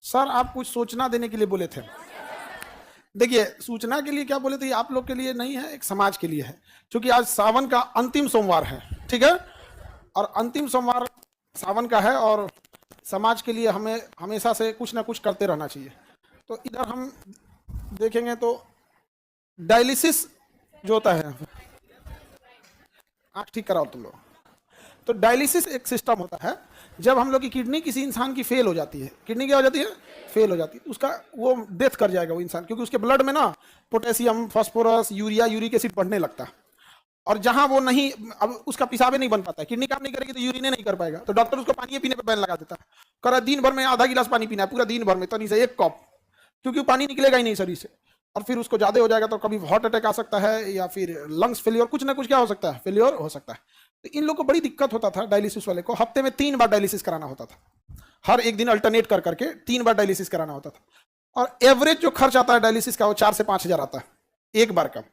Sir आप कुछ सूचना देने के लिए बोले थे। देखिए, सूचना के लिए क्या बोले थे, आप लोग के लिए नहीं है, एक समाज के लिए है। क्योंकि आज सावन का अंतिम सोमवार है, ठीक है, और अंतिम सोमवार सावन का है, और समाज के लिए हमें हमेशा से कुछ ना कुछ करते रहना चाहिए। तो इधर हम देखेंगे तो डायलिसिस जो होता है, आँख ठीक कराओ तुम लोग। तो डायलिसिस एक सिस्टम होता है, जब हम लोग की किडनी किसी इंसान की फेल हो जाती है, किडनी क्या हो जाती है, फेल हो जाती है, उसका वो डेथ कर जाएगा वो इंसान, क्योंकि उसके ब्लड में ना potassium, phosphorus, urea, uric acid बढ़ने लगता है। और जहां वो नहीं, अब उसका पेशाबे नहीं बन पाता है, किडनी काम नहीं करेगी तो यूरिन नहीं कर पाएगा, तो डॉक्टर उसको पानी पीने पर बैन लगा देता है, कह रहा दिन भर में आधा गिलास पानी पीना है, पूरा दिन भर में तनी से एक कप, क्योंकि वो पानी निकलेगा ही नहीं शरीर से। और फिर उसको ज्यादा हो जाएगा तो कभी हार्ट अटैक आ सकता है, या फिर लंग्स फेलियर, कुछ ना कुछ क्या हो सकता है, फेलियर हो सकता है। तो इन लोग को बड़ी दिक्कत होता था, डायलिसिस वाले को हफ्ते में 3 बार डायलिसिस कराना होता था, हर एक दिन अल्टरनेट कर करके 3 बार डायलिसिस कराना होता था। और एवरेज जो खर्च आता है डायलिसिस का वो 4 से 5 हजार आता है एक बार का।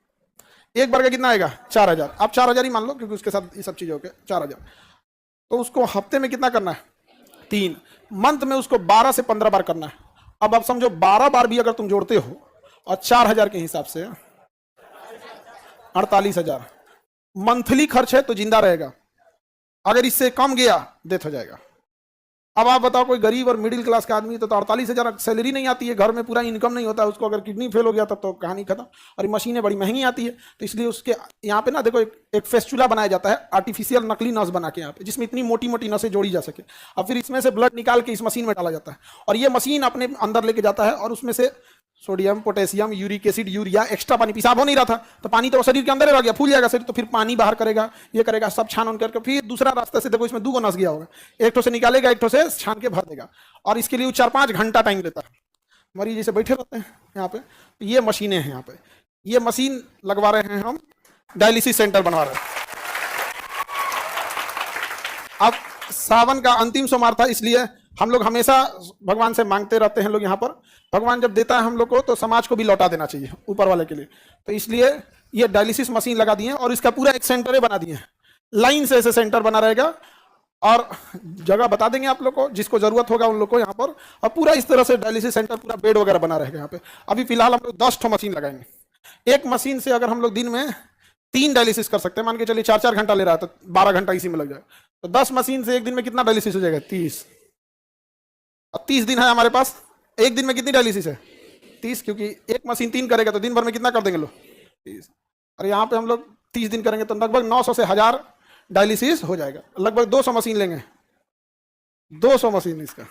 एक बार का कितना आएगा, 4 हजार। आप 4 हजार ही मान लो, क्योंकि उसके साथ ये सब चीजें होके 4 हजार। तो उसको हफ्ते में कितना करना है, 3, मंथ में उसको 12 से 15 बार करना है। अब आप समझो 12 बार भी अगर तुम जोड़ते हो और 4 हजार के हिसाब से 48 हजार मंथली खर्च है, तो जिंदा रहेगा। अगर इससे कम गया डेथ हो जाएगा। अब आप बताओ, कोई गरीब और मिडिल क्लास का आदमी तो 48 हजार सैलरी नहीं आती है, घर में पूरा इनकम नहीं होता है उसको, अगर किडनी फेल हो गया तब तो कहानी खत्म। और ये मशीनें बड़ी महंगी आती है, तो इसलिए उसके यहाँ पे ना देखो एक फेस्चुला बनाया जाता है, आर्टिफिशियल नकली नस बना के यहाँ पे, जिसमें इतनी मोटी मोटी नसें जोड़ी जा सके। अब फिर इसमें से ब्लड निकाल के इस मशीन में डाला जाता है, और ये मशीन अपने अंदर लेके जाता है, और उसमें से sodium, potassium, uric acid, urea, extra पानी, पेशाब हो नहीं रहा था तो पानी तो शरीर के अंदर रह गया, फूल जाएगा शरीर, तो फिर पानी बाहर करेगा, ये करेगा, सब छान करके फिर दूसरा रास्ते से, देखो इसमें 2 नस गया होगा, एक ठो से निकालेगा, एक ठो से छान के भर देगा। और इसके लिए 4-5 घंटा टाइम लेता है। मरीज जैसे बैठे रहते हैं यहाँ पे, तो ये मशीनें हैं यहाँ पे, ये मशीन लगवा रहे हैं हम, डायलिसिस सेंटर बनवा रहे हैं। अब सावन का अंतिम सोमवार था, इसलिए हम लोग हमेशा भगवान से मांगते रहते हैं लोग यहाँ पर। भगवान जब देता है हम लोग को, तो समाज को भी लौटा देना चाहिए ऊपर वाले के लिए। तो इसलिए ये डायलिसिस मशीन लगा दिए हैं, और इसका पूरा एक सेंटर बना दिए हैं, लाइन से ऐसे सेंटर बना रहेगा। और जगह बता देंगे आप लोग को, जिसको जरूरत होगा उन लोग को यहाँ पर। और पूरा इस तरह से डायलिसिस सेंटर, पूरा बेड वगैरह बना रहेगा यहाँ पे। अभी फिलहाल हम लोग 10 ठो मशीन लगाएंगे। एक मशीन से अगर हम लोग दिन में 3 डायलिसिस कर सकते हैं, मान के चलिए 4-4 घंटा ले रहा है, तो 12 घंटा इसी में लग जाए, तो 10 मशीन से एक दिन में कितना डायलिसिस हो जाएगा, 30। अब 30 दिन है हमारे पास, एक दिन में कितनी डायलिसिस है, 30, क्योंकि एक मशीन 3 करेगा तो दिन भर में कितना कर देंगे लोग, 30। और यहाँ पे हम लोग 30 दिन करेंगे तो लगभग 900 से 1000 डायलिसिस हो जाएगा। लगभग 200 मशीन लेंगे, 200 मशीन इसका।